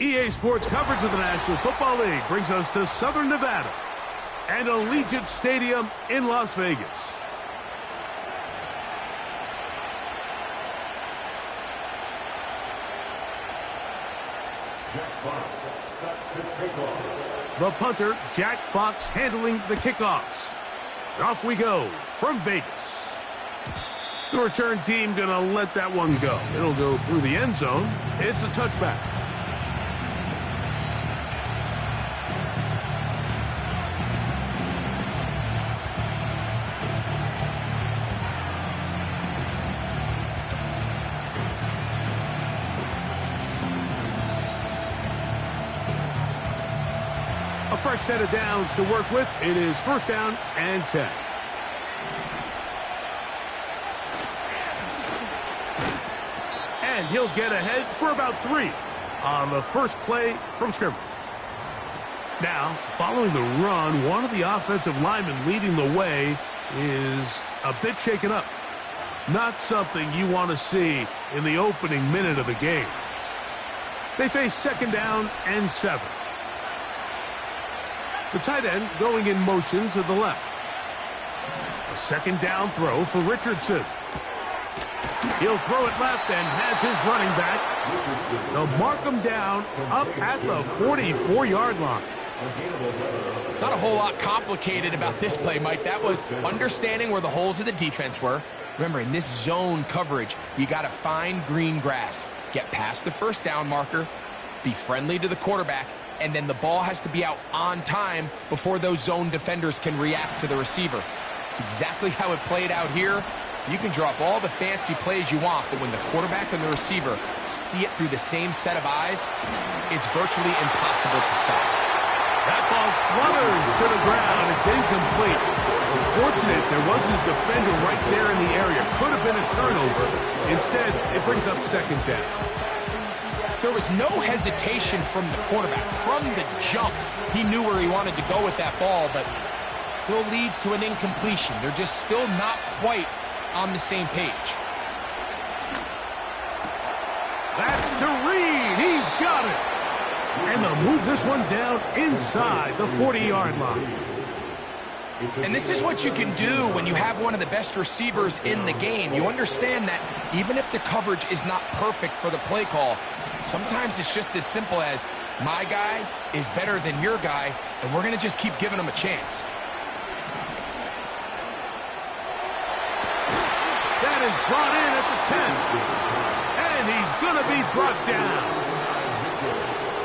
EA Sports coverage of the National Football League brings us to Southern Nevada and Allegiant Stadium in Las Vegas. The punter, Jack Fox, handling the kickoffs. And off we go from Vegas. The return team gonna let that one go. It'll go through the end zone. It's a touchback. A fresh set of downs to work with. It is first down and 10. And he'll get ahead for about 3 on the first play from scrimmage. Now, following the run, one of the offensive linemen leading the way is a bit shaken up. Not something you want to see in the opening minute of the game. They face second down and 7. The tight end going in motion to the left. A second down throw for Richardson. He'll throw it left and has his running back. They'll mark him down up at the 44-yard line. Not a whole lot complicated about this play, Mike. That was understanding where the holes of the defense were. Remember, in this zone coverage, you got to find green grass. Get past the first down marker, be friendly to the quarterback, and then the ball has to be out on time before those zone defenders can react to the receiver. It's exactly how it played out here. You can draw up all the fancy plays you want, but when the quarterback and the receiver see it through the same set of eyes, it's virtually impossible to stop. That ball flutters to the ground. It's incomplete. Unfortunate there wasn't a defender right there in the area. Could have been a turnover. Instead, it brings up second down. There was no hesitation from the quarterback. From the jump, he knew where he wanted to go with that ball, but still leads to an incompletion. They're just still not quite on the same page. That's to Reed. He's got it. And they'll move this one down inside the 40-yard line. And this is what you can do when you have one of the best receivers in the game. You understand that even if the coverage is not perfect for the play call, sometimes it's just as simple as, my guy is better than your guy, and we're going to just keep giving him a chance. That is brought in at the 10. And he's going to be brought down.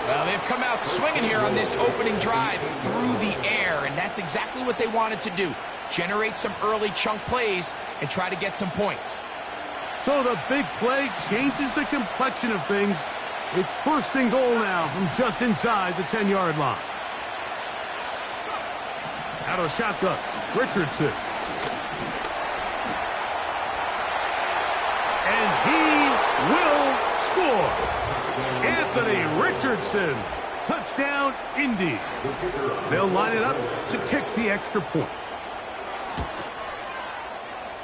Well, they've come out swinging here on this opening drive through the air, and that's exactly what they wanted to do. Generate some early chunk plays and try to get some points. So the big play changes the complexion of things. It's first and goal now from just inside the 10-yard line. Out of shotgun, Richardson. And he will score. Anthony Richardson. Touchdown, Indy. They'll line it up to kick the extra point.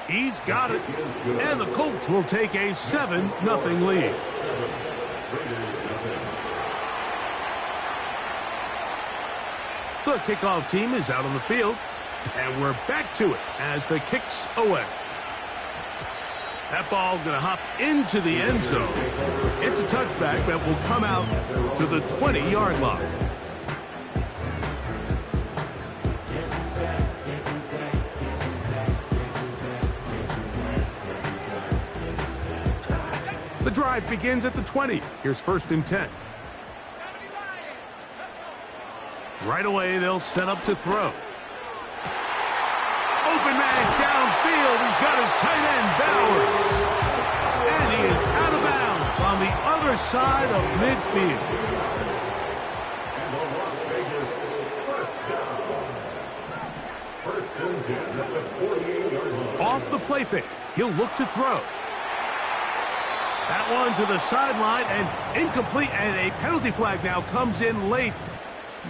He's got it. And the Colts will take a 7-0 lead. The kickoff team is out on the field. And we're back to it as the kick's away. That ball going to hop into the end zone. It's a touchback that will come out to the 20-yard line. The drive begins at the 20. Here's first and 10. Right away, they'll set up to throw. Open man downfield. He's got his tight end, Bowers. And he is out of side of midfield. Off the play fake, he'll look to throw. That one to the sideline and incomplete, and a penalty flag now comes in late.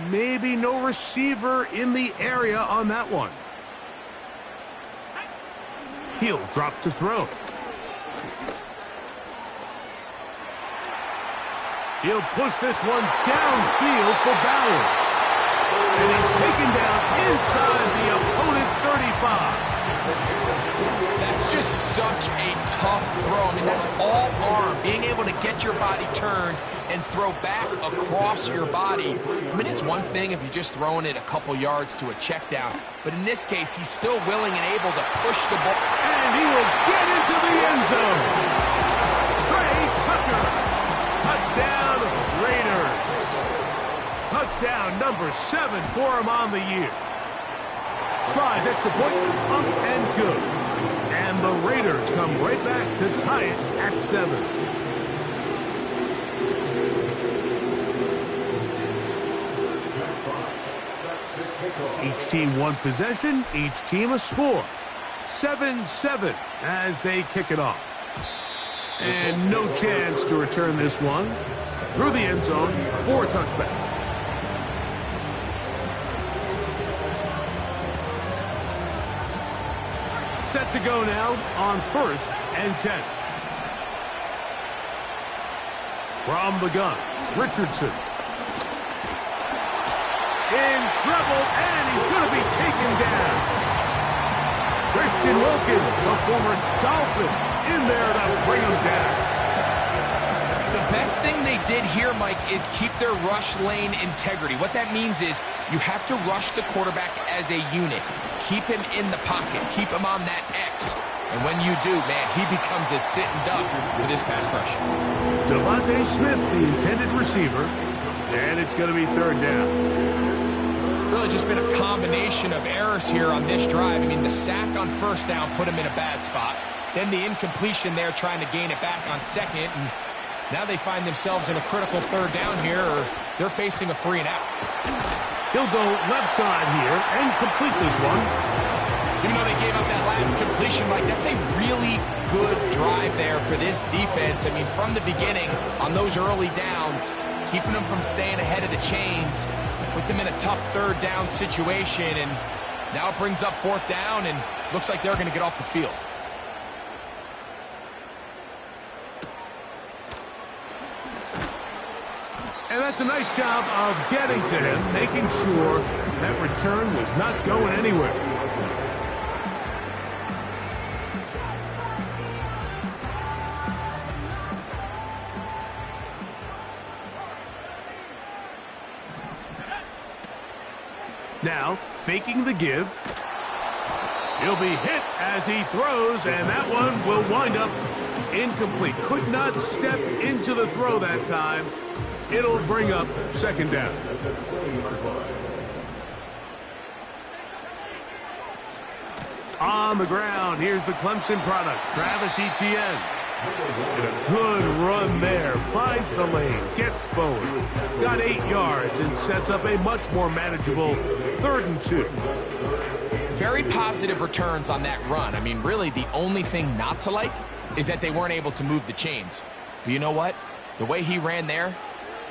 Maybe no receiver in the area on that one. He'll drop to throw. He'll push this one downfield for Bowers. And he's taken down inside the opponent's 35. That's just such a tough throw. I mean, that's all arm. Being able to get your body turned and throw back across your body. I mean, it's one thing if you're just throwing it a couple yards to a check down. But in this case, he's still willing and able to push the ball. And he will get into the end zone. Trey Tucker. Touchdown, Raiders. Touchdown number 7 for him on the year. Slides extra point, up and good. And the Raiders come right back to tie it at 7. Each team one possession, each team a score. 7-7 as they kick it off. And no chance to return this one. Through the end zone for a touchback. Set to go now on 1st and 10. From the gun, Richardson. In trouble, and he's going to be taken down. Christian Wilkins, the former Dolphin, in there to bring him down. The best thing they did here, Mike, is keep their rush lane integrity. What that means is you have to rush the quarterback as a unit. Keep him in the pocket. Keep him on that X. And when you do, man, he becomes a sitting duck with his pass rush. Devontae Smith, the intended receiver, and it's going to be 3rd down. Really just been a combination of errors here on this drive. I mean, the sack on 1st down put him in a bad spot. Then the incompletion there trying to gain it back on 2nd. And now they find themselves in a critical 3rd down here, or they're facing a 3 and out. He'll go left side here and complete this one. Even though they gave up that last completion, Mike, that's a really good drive there for this defense. I mean, from the beginning, on those early downs, keeping them from staying ahead of the chains, put them in a tough 3rd down situation, and now it brings up 4th down, and looks like they're going to get off the field. And that's a nice job of getting to him, making sure that return was not going anywhere. Now, faking the give. He'll be hit as he throws, and that one will wind up incomplete. Could not step into the throw that time. It'll bring up 2nd down. On the ground, here's the Clemson product, Travis Etienne. And a good run there. Finds the lane, gets forward. Got 8 yards and sets up a much more manageable 3rd and 2. Very positive returns on that run. I mean, really, the only thing not to like is that they weren't able to move the chains. But you know what? The way he ran there,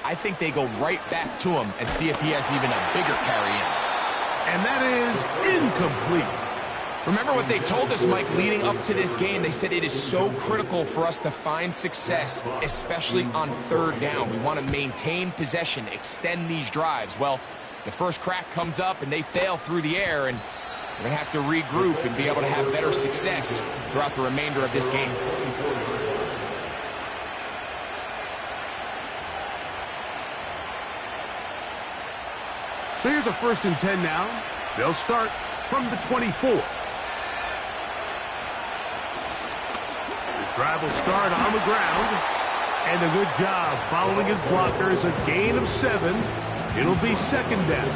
I think they go right back to him and see if he has even a bigger carry in. And that is incomplete. Remember what they told us, Mike, leading up to this game. They said it is so critical for us to find success, especially on 3rd down. We want to maintain possession, extend these drives. Well, the first crack comes up and they fail through the air, and we're going to have to regroup and be able to have better success throughout the remainder of this game. So here's a 1st and 10 now. They'll start from the 24. His drive will start on the ground. And a good job following his blockers. A gain of 7. It'll be 2nd down.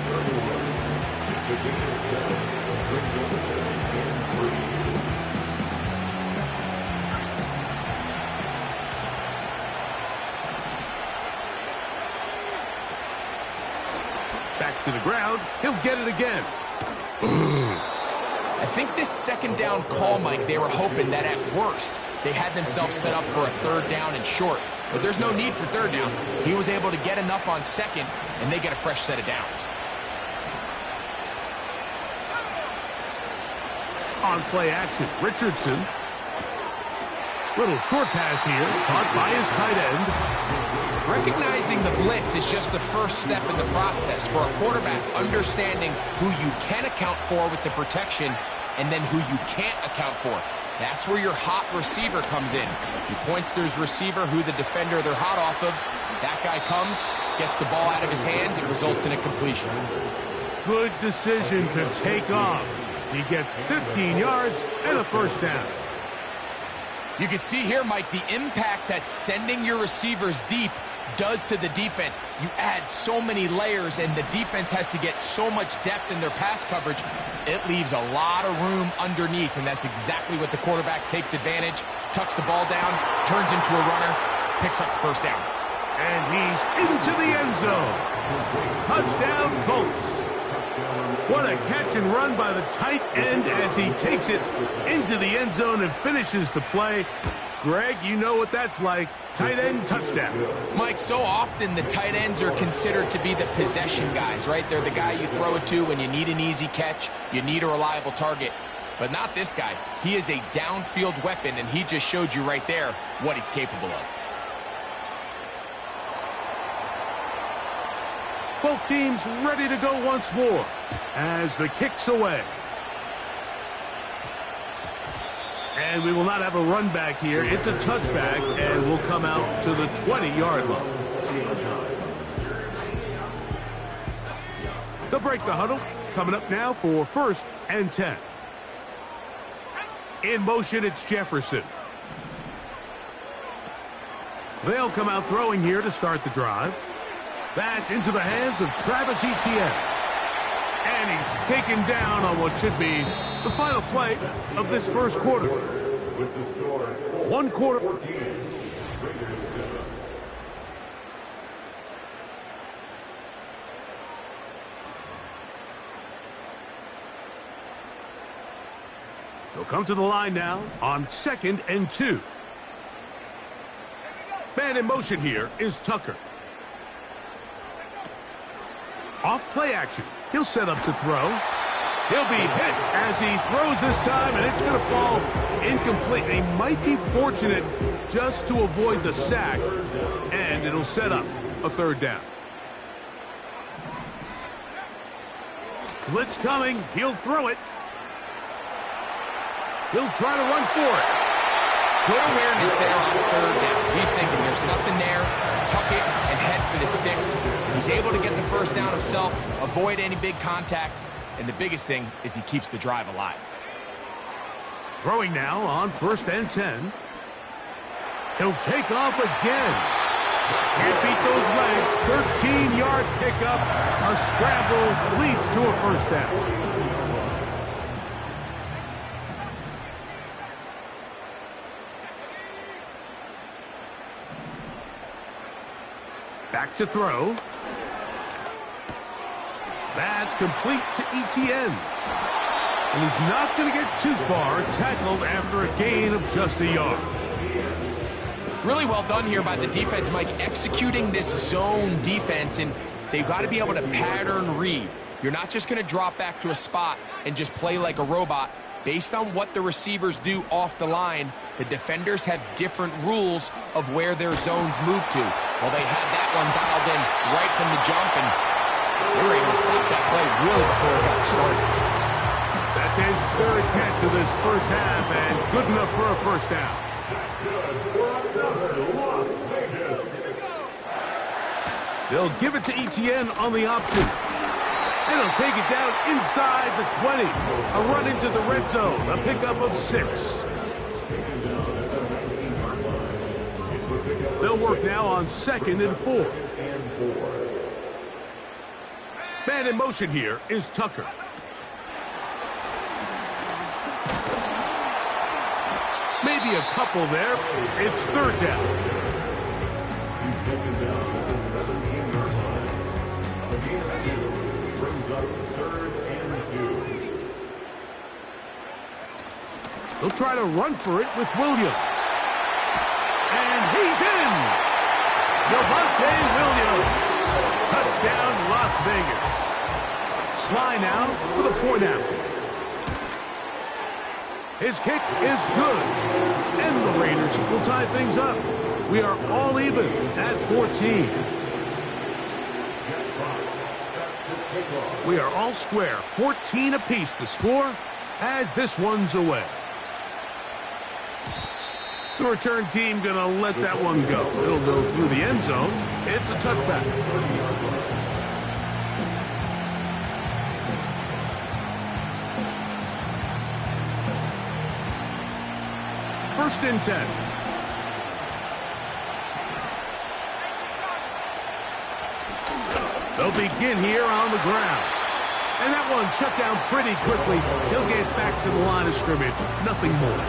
Back to the ground. He'll get it again. I think this second down call, Mike, they were hoping that at worst they had themselves set up for a third down and short. But there's no need for third down. He was able to get enough on second, and they get a fresh set of downs. On play action, Richardson. Little short pass here, caught by his tight end. Recognizing the blitz is just the first step in the process for a quarterback, understanding who you can account for with the protection and then who you can't account for. That's where your hot receiver comes in. He points to his receiver, who the defender they're hot off of. That guy comes, gets the ball out of his hands, and results in a completion. Good decision to take off. He gets 15 yards and a first down. You can see here, Mike, the impact that sending your receivers deep does to the defense. You add so many layers, and the defense has to get so much depth in their pass coverage. It leaves a lot of room underneath, and that's exactly what the quarterback takes advantage. Tucks the ball down, turns into a runner, picks up the first down. And he's into the end zone. Touchdown, Colts. What a catch and run by the tight end as he takes it into the end zone and finishes the play. Greg, you know what that's like. Tight end touchdown. Mike, so often the tight ends are considered to be the possession guys, right? They're the guy you throw it to when you need an easy catch, you need a reliable target. But not this guy. He is a downfield weapon, and he just showed you right there what he's capable of. Both teams ready to go once more as the kick's away. And we will not have a run back here. It's a touchback, and we'll come out to the 20-yard line. They'll break the huddle. Coming up now for 1st and 10. In motion, it's Jefferson. They'll come out throwing here to start the drive. That's into the hands of Travis Etienne. And he's taken down on what should be the final play of this first quarter. One quarter. They'll come to the line now on 2nd and 2. Man in motion here is Tucker. Off play action. He'll set up to throw. He'll be hit as he throws this time, and it's going to fall incomplete. He might be fortunate just to avoid the sack, and it'll set up a third down. Blitz coming. He'll throw it. He'll try to run for it. Good awareness there on third down. He's thinking there's nothing there. Tuck it and head for the sticks. He's able to get the first down himself, avoid any big contact, and the biggest thing is he keeps the drive alive. Throwing now on 1st and 10. He'll take off again. Can't beat those legs. 13-yard pickup. A scramble leads to a first down. Back to throw. That's complete to Etienne. And he's not going to get too far, tackled after a gain of just a yard. Really well done here by the defense, Mike, executing this zone defense, and they've got to be able to pattern read. You're not just going to drop back to a spot and just play like a robot. Based on what the receivers do off the line, the defenders have different rules of where their zones move to. Well, they had that one dialed in right from the jump, and they were able to stop that play really before it got started. That's his 3rd catch of this first half, and good enough for a first down. They'll give it to Etienne on the option. And he'll take it down inside the 20. A run into the red zone. A pickup of 6. They'll work now on 2nd and 4. Man in motion here is Tucker. Maybe a couple there. It's 3rd down. Brings up 3rd and 2. They'll try to run for it with Williams. And he's in! Javonte Williams. Touchdown, Las Vegas. Sly now for the point after. His kick is good. And the Raiders will tie things up. We are all even at 14. We are all square. 14 apiece the score as this one's away. The return team going to let that one go. It'll go through the end zone. It's a touchback. First and 10. They'll begin here on the ground. And that one shut down pretty quickly. He'll get back to the line of scrimmage. Nothing more.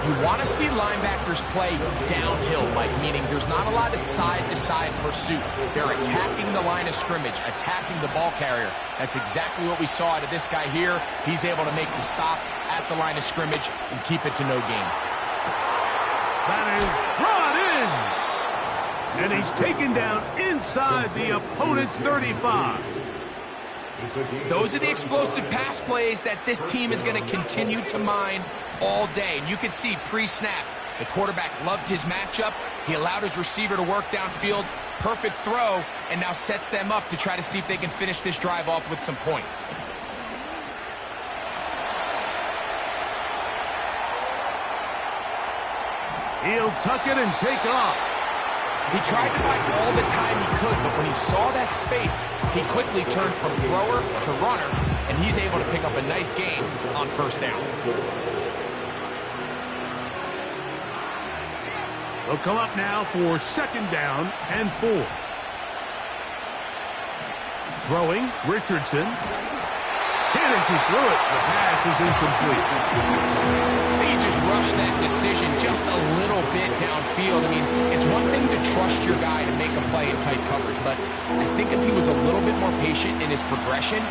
You want to see linebackers play downhill, Mike, meaning there's not a lot of side-to-side pursuit. They're attacking the line of scrimmage, attacking the ball carrier. That's exactly what we saw out of this guy here. He's able to make the stop at the line of scrimmage and keep it to no gain. That is brought in. And he's taken down inside the opponent's 35. Those are the explosive pass plays that this team is going to continue to mine all day. And you can see pre-snap, the quarterback loved his matchup. He allowed his receiver to work downfield. Perfect throw, and now sets them up to try to see if they can finish this drive off with some points. He'll tuck it and take off. He tried to buy all the time he could, but when he saw that space, he quickly turned from thrower to runner, and he's able to pick up a nice gain on first down. They'll come up now for second down and 4. Throwing, Richardson. Hit as he threw it. The pass is incomplete. He just rushed that decision just a little bit downfield. I mean, it's one thing to trust your guy to make a play in tight coverage, but I think if he was a little bit more patient in his progression,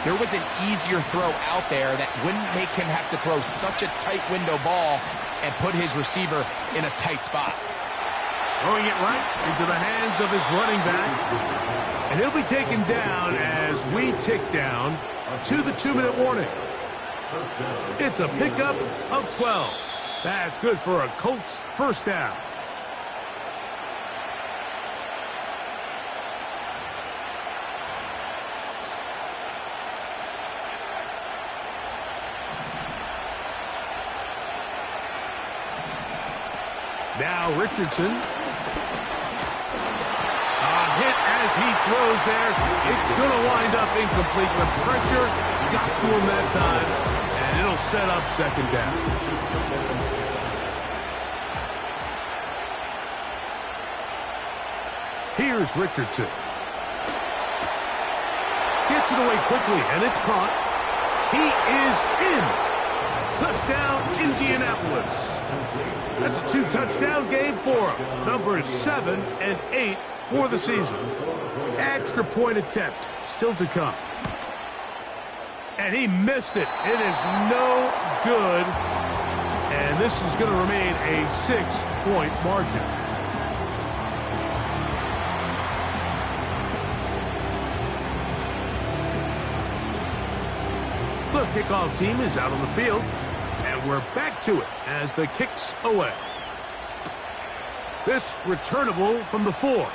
there was an easier throw out there that wouldn't make him have to throw such a tight window ball and put his receiver in a tight spot. Throwing it right into the hands of his running back. And he'll be taken down as we tick down to the 2-minute warning. It's a pickup of 12. That's good for a Colts first down. Now Richardson. A hit as he throws there. It's going to wind up incomplete. The pressure got to him that time, and it'll set up second down. Here's Richardson. Gets it away quickly, and it's caught. He is in. Touchdown, Indianapolis. That's a 2-touchdown game for him. Numbers 7 and 8 for the season. Extra point attempt still to come. And he missed it. It is no good. And this is going to remain a 6-point margin. The kickoff team is out on the field. And we're back to it as the kick's away. This returnable from the 4.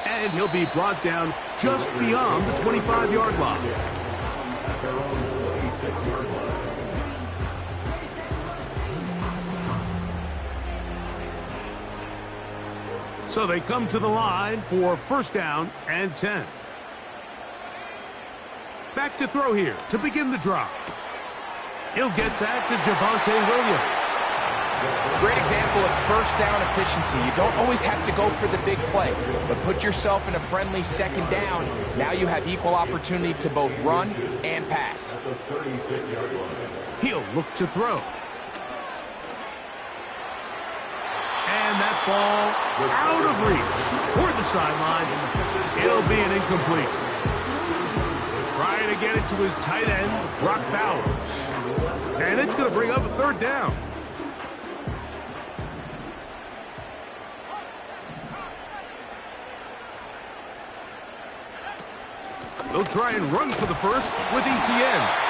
And he'll be brought down just beyond the 25-yard line. So they come to the line for first down and 10. Back to throw here to begin the drive. He'll get that to Javonte Williams. Great example of first down efficiency. You don't always have to go for the big play, but put yourself in a friendly second down. Now you have equal opportunity to both run and pass. He'll look to throw. And that Ball out of reach toward the sideline. It'll be an incompletion. Trying to get it to his tight end, Brock Bowers. And it's going to bring up a third down. They'll try and run for the first with ETN.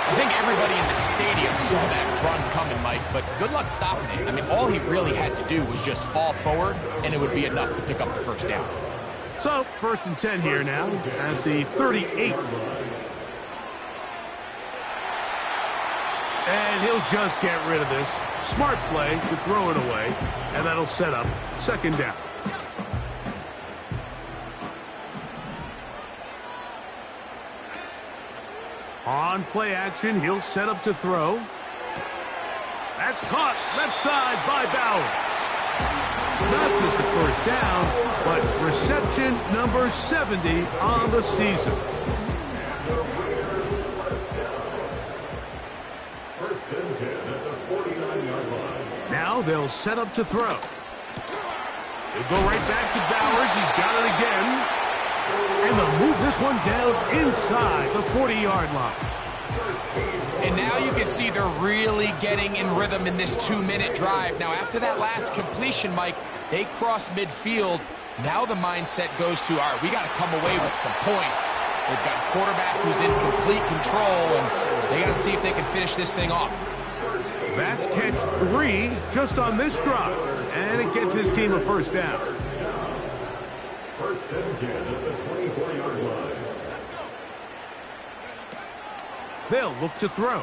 I think everybody in the stadium saw that run coming, Mike, but good luck stopping it. I mean, all he really had to do was just fall forward, and it would be enough to pick up the first down. So, 1st and 10 here now at the 38. And he'll just get rid of this. Smart play to throw it away, and that'll set up 2nd down. On play action, he'll set up to throw. That's caught left side by Bowers. Not just a first down, but reception number 70 on the season. First and 10 at the 49-yard line. Now they'll set up to throw. They'll go right back to Bowers. He's got it again. And they'll move this one down inside the 40-yard line. And now you can see they're really getting in rhythm in this 2-minute drive. Now, after that last completion, Mike, they cross midfield. Now the mindset goes to, all right, we got to come away with some points. They've got a quarterback who's in complete control, and they got to see if they can finish this thing off. That's catch 3 just on this drive, and it gets his team a first down. First and 10 at the 24-yard line. They'll look to throw.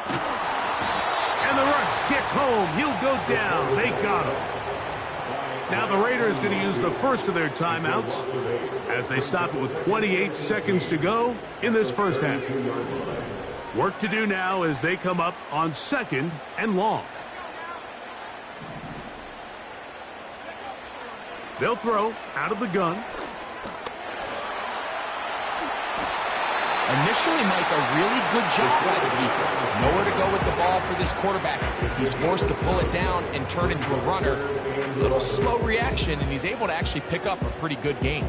And the rush gets home. He'll go down. They got him. Now the Raiders going to use the first of their timeouts as they stop it with 28 seconds to go in this first half. Work to do now as they come up on 2nd and long. They'll throw out of the gun. Initially, Mike, a really good job by the defense. Nowhere to go with the ball for this quarterback. He's forced to pull it down and turn into a runner. A little slow reaction, and he's able to actually pick up a pretty good gain.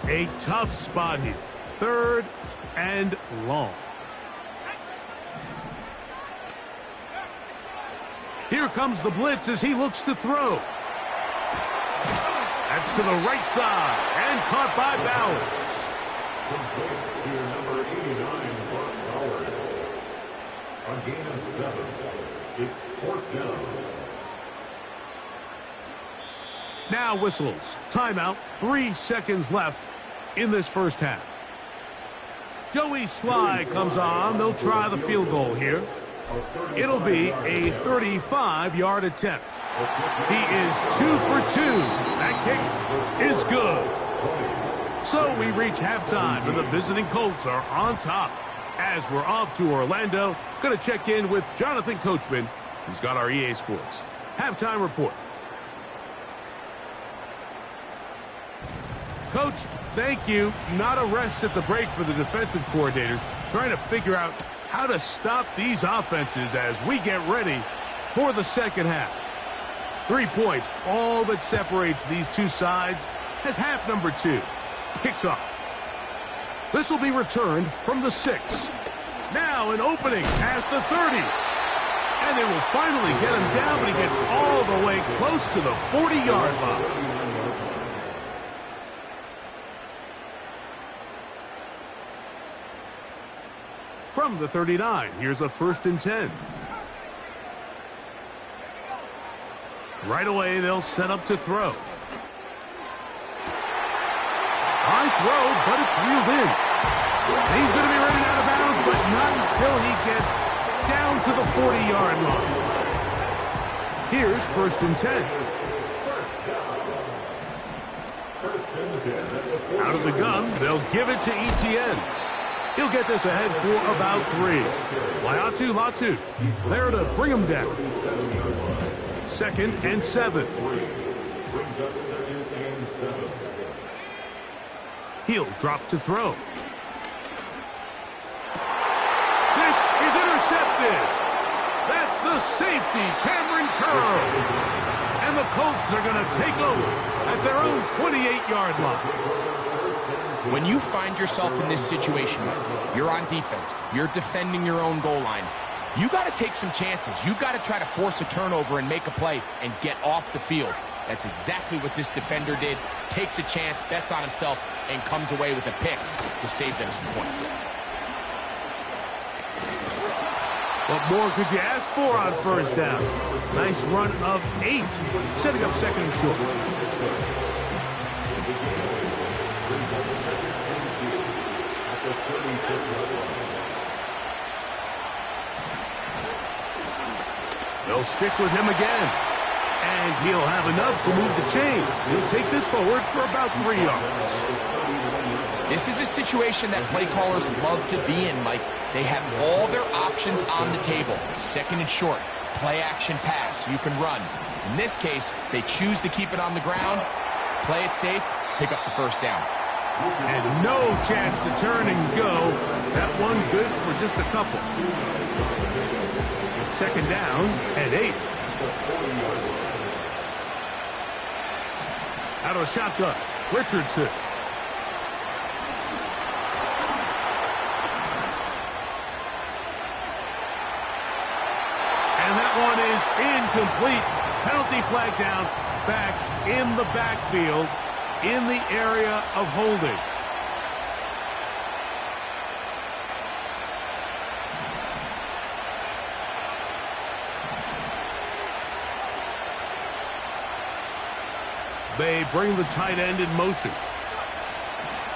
A tough spot here. 3rd and long. Here comes the blitz as he looks to throw. That's to the right side and caught by Bowers. Complete to number 89, Brock Bowers. A gain of 7. It's 4th down. Now whistles. Timeout. 3 seconds left in this first half. Joey Sly comes on. They'll try the field goal here. It'll be a 35-yard attempt. He is 2 for 2. That kick is good. So we reach halftime, and the visiting Colts are on top. As we're off to Orlando, going to check in with Jonathan Coachman, who's got our EA Sports halftime report. Coach, thank you. Not a rest at the break for the defensive coordinators, trying to figure out how to stop these offenses as we get ready for the second half. 3 points, all that separates these two sides, as half number 2 kicks off. This will be returned from the 6. Now an opening past the 30. And they will finally get him down, but he gets all the way close to the 40-yard line. From the 39, here's a 1st and 10. Right away, they'll set up to throw. High throw, but it's reeled in. And he's going to be running out of bounds, but not until he gets down to the 40-yard line. Here's 1st and 10. Out of the gun, they'll give it to ETN. He'll get this ahead for about 3. Laiatu Latu there to bring him down. 2nd and 7. Brings up 2nd and 7. He'll drop to throw. This is intercepted. That's the safety, Cameron Curl. And the Colts are going to take over at their own 28-yard line. When you find yourself in this situation, you're on defense, you're defending your own goal line, you got to take some chances. You got to try to force a turnover and make a play and get off the field. That's exactly what this defender did. Takes a chance, bets on himself, and comes away with a pick to save them some points. What more could you ask for on first down? Nice run of 8, setting up second and short. They'll stick with him again. And he'll have enough to move the chains. He'll take this forward for about 3 yards. This is a situation that play callers love to be in, Mike. They have all their options on the table. Second and short, play action pass, you can run. In this case, they choose to keep it on the ground, play it safe, pick up the first down. And no chance to turn and go. That one good for just a couple. Second down and 8. Out of a shotgun, Richardson. And that one is incomplete. Penalty flag down, back in the backfield, in the area of holding. They bring the tight end in motion.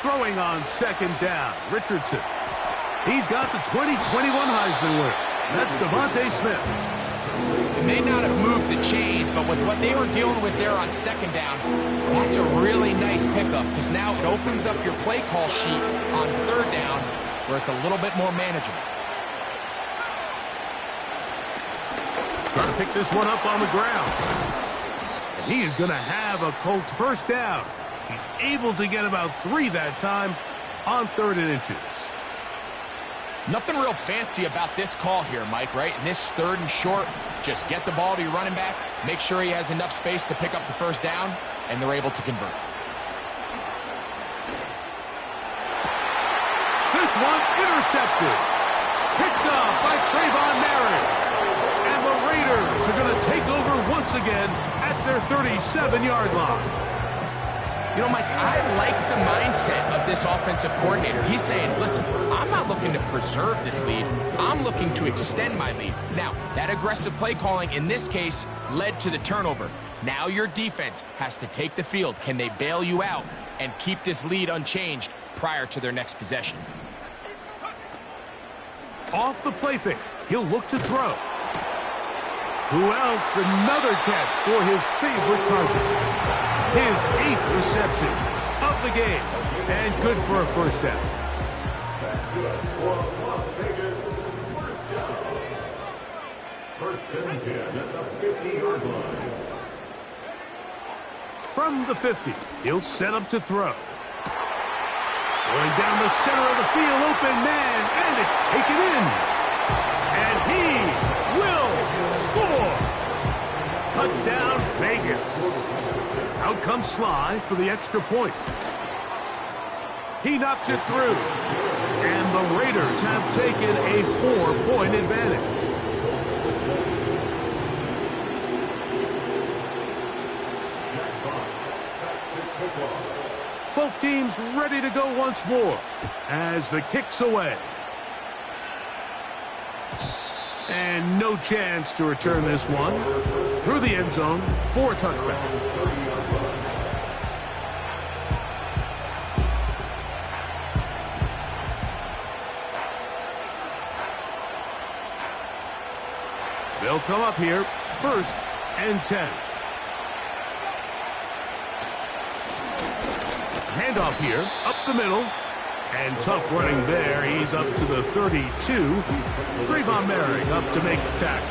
Throwing on second down, Richardson. He's got the 2021 Heisman winner. That's Devontae Smith. They may not have moved the chains, but with what they were dealing with there on second down, that's a really nice pickup because now it opens up your play call sheet on third down where it's a little bit more manageable. Trying to pick this one up on the ground. He is going to have a Colts first down. He's able to get about 3 that time on 3rd and inches. Nothing real fancy about this call here, Mike, right? In this 3rd and short, just get the ball to your running back, make sure he has enough space to pick up the first down, and they're able to convert. This one intercepted. Picked up by Trayvon Merritt. And the Raiders are going to take over once again at their 37-yard line. You know, Mike, I like the mindset of this offensive coordinator. He's saying, listen, I'm not looking to preserve this lead. I'm looking to extend my lead. Now, that aggressive play calling in this case led to the turnover. Now your defense has to take the field. Can they bail you out and keep this lead unchanged prior to their next possession? Off the play fake, he'll look to throw. Who else? Another catch for his favorite target. His 8th reception of the game. And good for a first down. That's good for Las Vegas. First down. First and 10 at the 50-yard line. From the 50, he'll set up to throw. Going down the center of the field, open man, and it's taken in. And he will score. Touchdown, Vegas. Out comes Sly for the extra point. He knocks it through. And the Raiders have taken a 4-point advantage. Both teams ready to go once more as the kick's away. And no chance to return this one. Through the end zone for a touchback. They'll come up here, 1st and 10. Handoff here, up the middle. And tough running there. He's up to the 32. Trayvon Merritt up to make the tackle.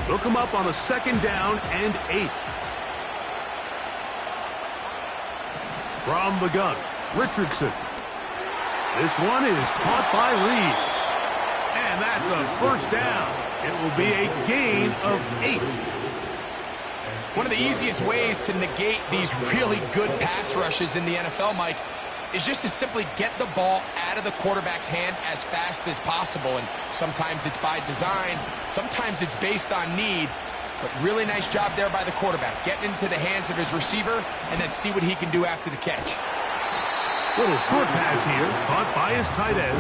They'll come up on a 2nd down and 8. From the gun, Richardson. This one is caught by Reed. And that's a first down. It will be a gain of 8. One of the easiest ways to negate these really good pass rushes in the NFL, Mike, is just to simply get the ball out of the quarterback's hand as fast as possible. And sometimes it's by design, sometimes it's based on need. But really nice job there by the quarterback, getting into the hands of his receiver and then see what he can do after the catch. Little short pass here, caught by his tight end.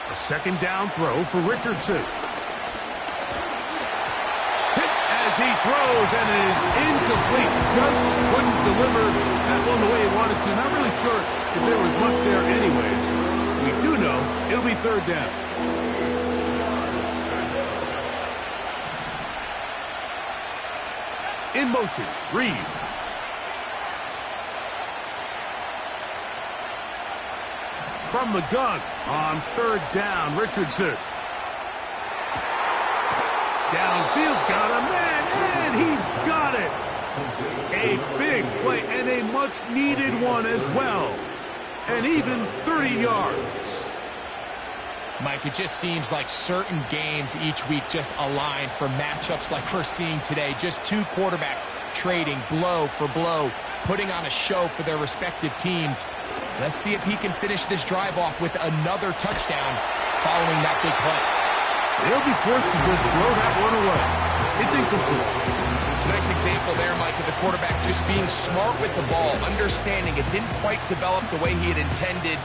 A second down throw for Richardson. Hit as he throws, and it is incomplete. Just couldn't deliver that one the way he wanted to. Not really sure if there was much there anyways. We do know it'll be third down. In motion, Reed. From the gun on third down, Richardson. Downfield, got a man, and he's got it. A big play and a much-needed one as well. And even 30 yards. Mike, it just seems like certain games each week just align for matchups like we're seeing today. Just two quarterbacks trading blow for blow, putting on a show for their respective teams. Let's see if he can finish this drive off with another touchdown following that big play. They'll be forced to just throw that one away. It's incomplete. Nice example there, Mike, of the quarterback just being smart with the ball, understanding it didn't quite develop the way he had intended.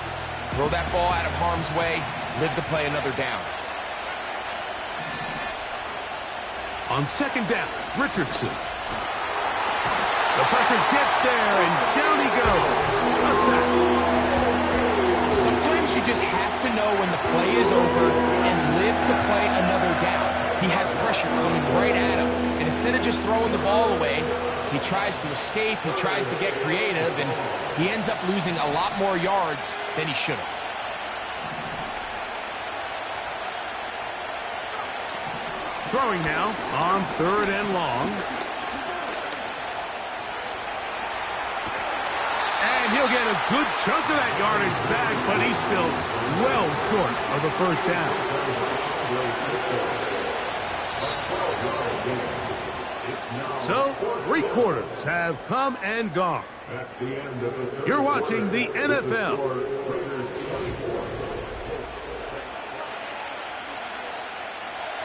Throw that ball out of harm's way, live to play another down. On second down, Richardson. The pressure gets there, and down he goes. A sack. Sometimes you just have to know when the play is over and live to play another down. He has pressure coming right at him, and instead of just throwing the ball away, he tries to escape, he tries to get creative, and he ends up losing a lot more yards than he should have. Throwing now on third and long. And he'll get a good chunk of that yardage back, but he's still well short of the first down. So, 3 quarters have come and gone. You're watching the NFL.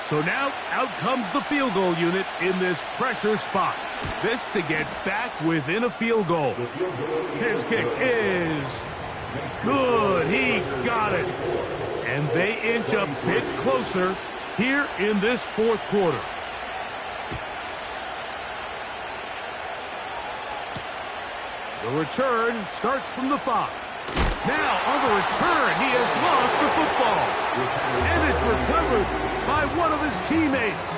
So now, out comes the field goal unit in this pressure spot. This to get back within a field goal. His kick is good. He got it. And they inch a bit closer here in this fourth quarter. The return starts from the 5. Now, on the return, he has lost the football. And it's recovered by one of his teammates.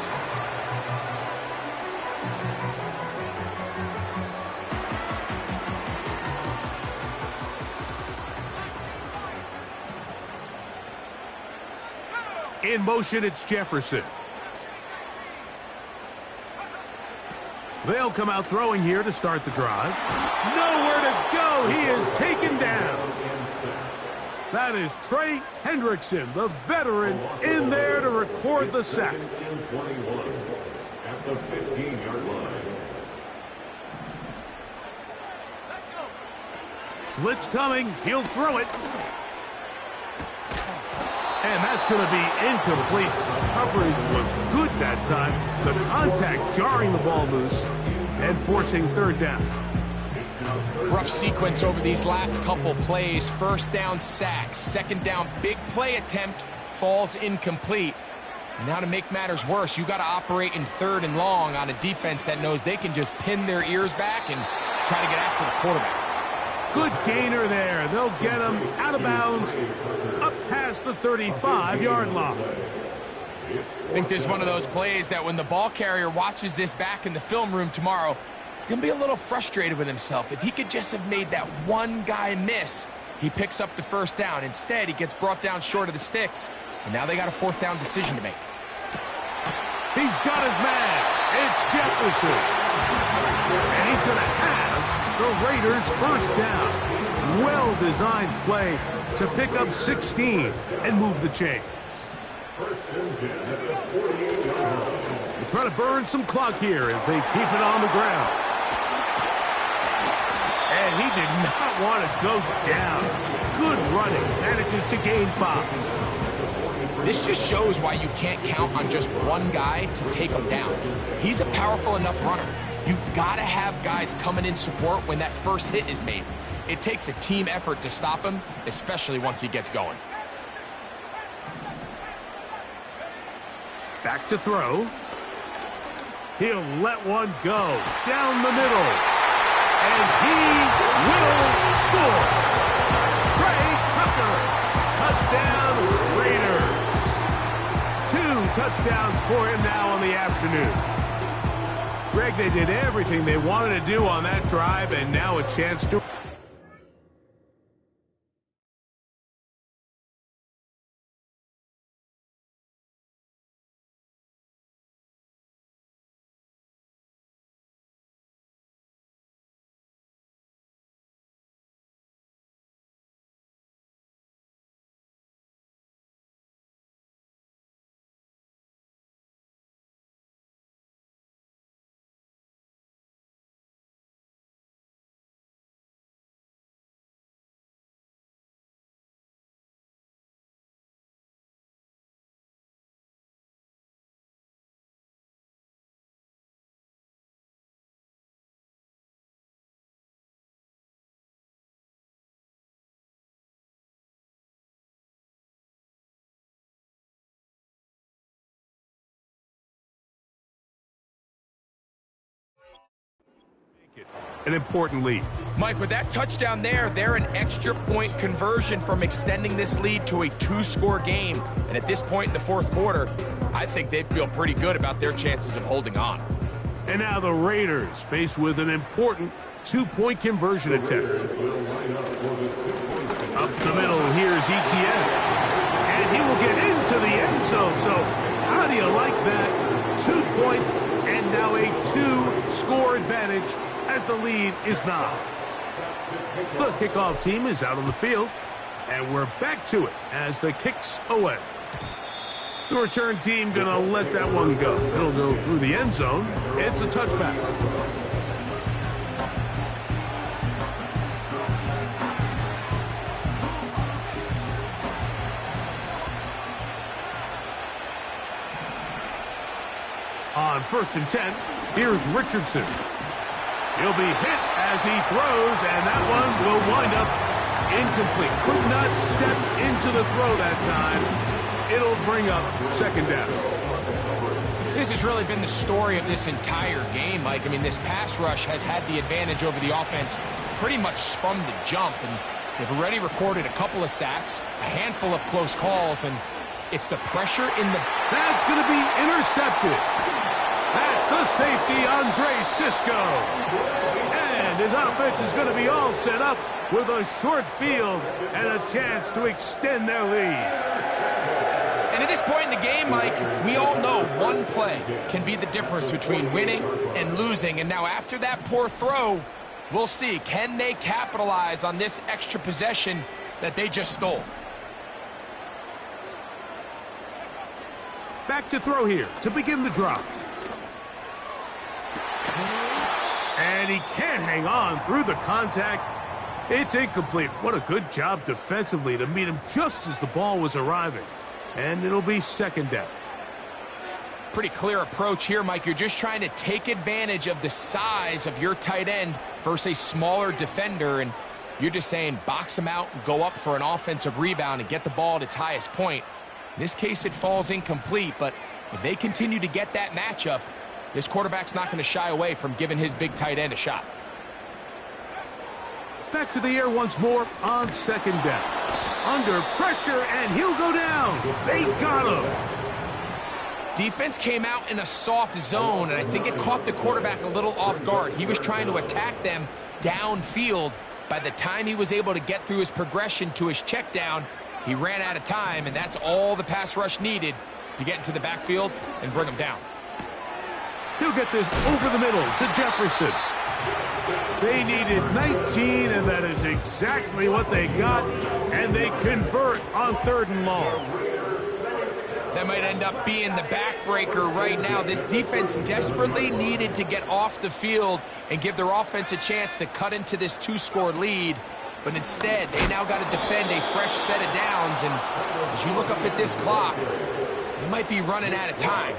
In motion, it's Jefferson. They'll come out throwing here to start the drive. Nowhere to go. He is taken down. That is Trey Hendrickson, the veteran, in there to record the sack. At the 15-yard line. Blitz coming. He'll throw it. And that's going to be incomplete. Coverage was good that time. The contact jarring the ball loose and forcing third down. Rough sequence over these last couple plays. First down sack. Second down big play attempt falls incomplete. And now to make matters worse, you got to operate in third and long on a defense that knows they can just pin their ears back and try to get after the quarterback. Good gainer there. They'll get him out of bounds, up past the 35-yard line. I think this is one of those plays that when the ball carrier watches this back in the film room tomorrow, he's going to be a little frustrated with himself. If he could just have made that one guy miss, He picks up the first down. Instead, he gets brought down short of the sticks, and now they got a fourth down decision to make. He's got his man. It's Jefferson. And he's going to have the Raiders first down. Well-designed play to pick up 16 and move the chains. First and 10 at the 48-yard line. They try to burn some clock here as they keep it on the ground. And he did not want to go down. Good running. Manages to gain 5. This just shows why you can't count on just one guy to take him down. He's a powerful enough runner. You gotta have guys coming in support when that first hit is made. It takes a team effort to stop him, especially once he gets going. Back to throw. He'll let one go down the middle. And he will score. Trey Tucker. Touchdown, Raiders. 2 touchdowns for him now on the afternoon. Greg, they did everything they wanted to do on that drive, and now a chance to... An important lead. Mike, with that touchdown there, they're an extra point conversion from extending this lead to a 2-score game. And at this point in the fourth quarter, I think they feel pretty good about their chances of holding on. And now the Raiders faced with an important 2-point conversion attempt. Up the middle, here's Etienne. And he will get into the end zone. So how do you like that? 2 points and now a 2-score advantage as the lead is 9. The kickoff team is out on the field, and we're back to it as the kick's away. The return team going to let that one go. It'll go through the end zone. It's a touchback. On 1st and 10, here's Richardson. He'll be hit as he throws, and that one will wind up incomplete. Could not step into the throw that time. It'll bring up 2nd down. This has really been the story of this entire game, Mike. I mean, this pass rush has had the advantage over the offense pretty much from the jump, and they've already recorded a couple of sacks, a handful of close calls, and it's the pressure in the... That's going to be intercepted. That's the safety, Andre Cisco. And his offense is going to be all set up with a short field and a chance to extend their lead. And at this point in the game, Mike, we all know one play can be the difference between winning and losing. And now after that poor throw, we'll see, can they capitalize on this extra possession that they just stole? Back to throw here to begin the drive. And he can't hang on through the contact. It's incomplete. What a good job defensively to meet him just as the ball was arriving. And it'll be 2nd down. Pretty clear approach here, Mike. You're just trying to take advantage of the size of your tight end versus a smaller defender. And you're just saying box him out and go up for an offensive rebound and get the ball at its highest point. In this case, it falls incomplete. But if they continue to get that matchup, this quarterback's not going to shy away from giving his big tight end a shot. Back to the air once more on 2nd down. Under pressure, and he'll go down. They got him. Defense came out in a soft zone, and I think it caught the quarterback a little off guard. He was trying to attack them downfield, By the time he was able to get through his progression to his check down, he ran out of time, and that's all the pass rush needed to get into the backfield and bring him down. He'll get this over the middle to Jefferson. They needed 19, and that is exactly what they got, and they convert on 3rd and long. That might end up being the backbreaker right now. This defense desperately needed to get off the field and give their offense a chance to cut into this 2-score lead. But instead, they now got to defend a fresh set of downs. And as you look up at this clock, they might be running out of time.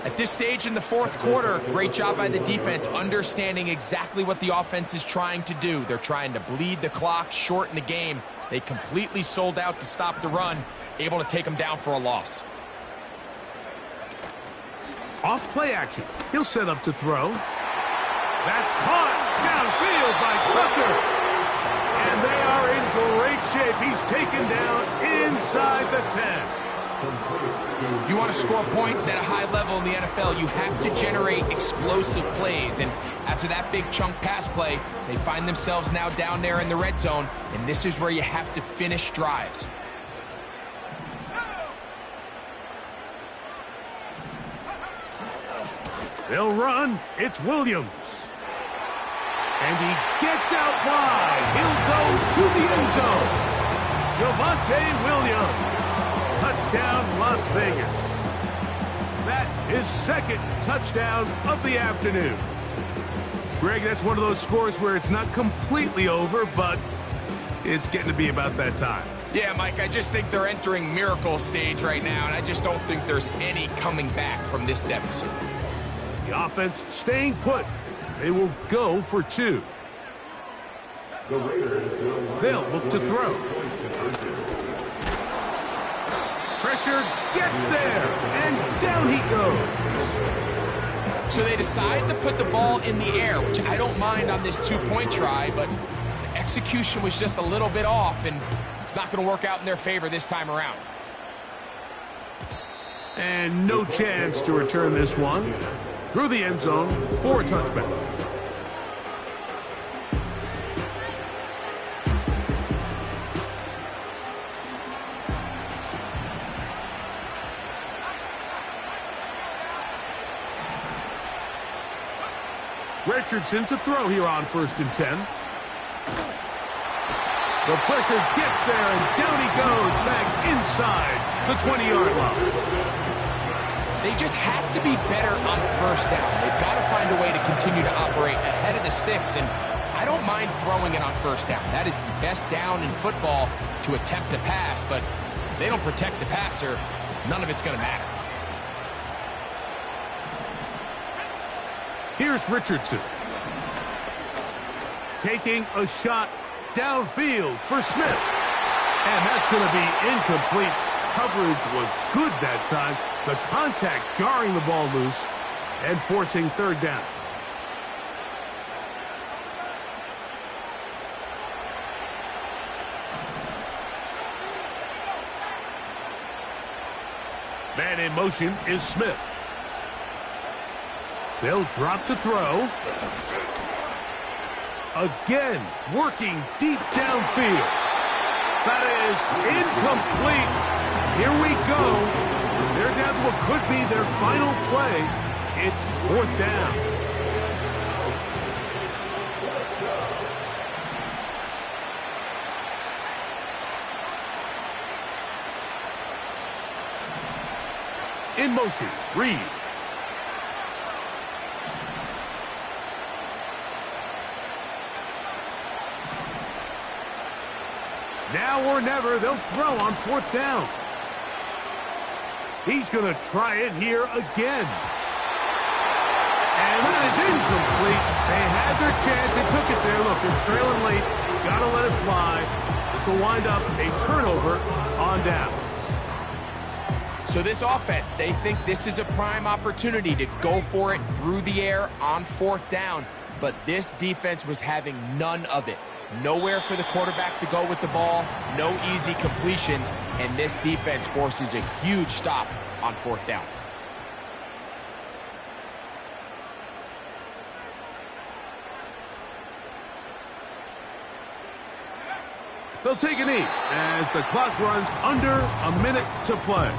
At this stage in the 4th quarter, great job by the defense understanding exactly what the offense is trying to do. They're trying to bleed the clock, shorten the game. They completely sold out to stop the run, able to take them down for a loss. Off play action. He'll set up to throw. That's caught downfield by Tucker. And they are in great shape. He's taken down inside the 10. If you want to score points at a high level in the NFL, you have to generate explosive plays. And after that big chunk pass play, they find themselves now down there in the red zone. And this is where you have to finish drives. They'll run. It's Williams. And he gets out wide. He'll go to the end zone. Javonte Williams. Touchdown, Las Vegas. That is 2nd touchdown of the afternoon. Greg, that's one of those scores where it's not completely over, but it's getting to be about that time. Yeah, Mike, I just think they're entering miracle stage right now, and I just don't think there's any coming back from this deficit. The offense staying put. They will go for 2. They'll look to throw. Pressure gets there, and down he goes. So they decide to put the ball in the air, which I don't mind on this 2-point try, but the execution was just a little bit off, and it's not going to work out in their favor this time around. And no chance to return this one. Through the end zone for a touchback. Richardson to throw here on 1st and 10. The pressure gets there, and down he goes back inside the 20-yard line. They just have to be better on 1st down. They've got to find a way to continue to operate ahead of the sticks, and I don't mind throwing it on 1st down. That is the best down in football to attempt a pass, but if they don't protect the passer, none of it's going to matter. Here's Richardson. Taking a shot downfield for Smith. And that's going to be incomplete. Coverage was good that time. The contact jarring the ball loose and forcing 3rd down. Man in motion is Smith. They'll drop to throw. Again, working deep downfield. That is incomplete. Here we go. They're down to what could be their final play. It's 4th down. In motion, Reed. Now or never, they'll throw on 4th down. He's going to try it here again. And that is incomplete. They had their chance. They took it there. Look, they're trailing late. Got to let it fly. This will wind up a turnover on downs. So this offense, they think this is a prime opportunity to go for it through the air on 4th down. But this defense was having none of it. Nowhere for the quarterback to go with the ball, no easy completions, and this defense forces a huge stop on 4th down. They'll take a knee as the clock runs under a minute to play.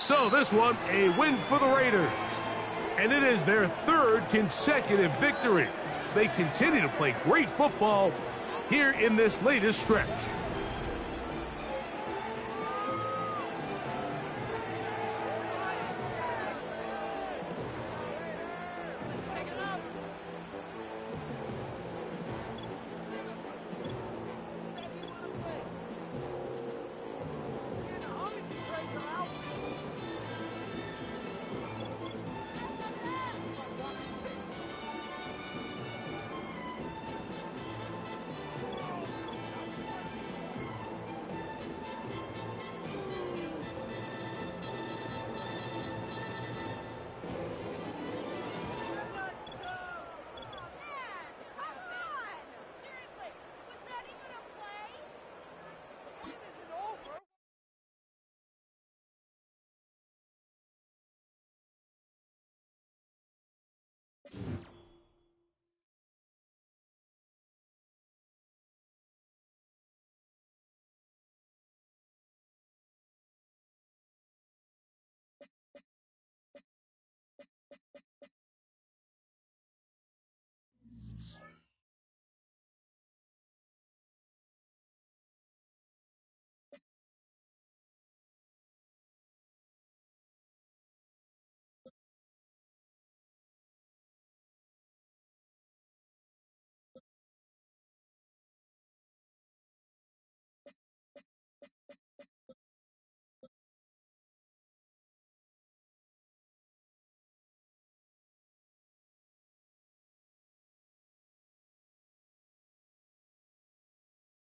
So this one, a win for the Raiders. And it is their third consecutive victory. They continue to play great football here in this latest stretch.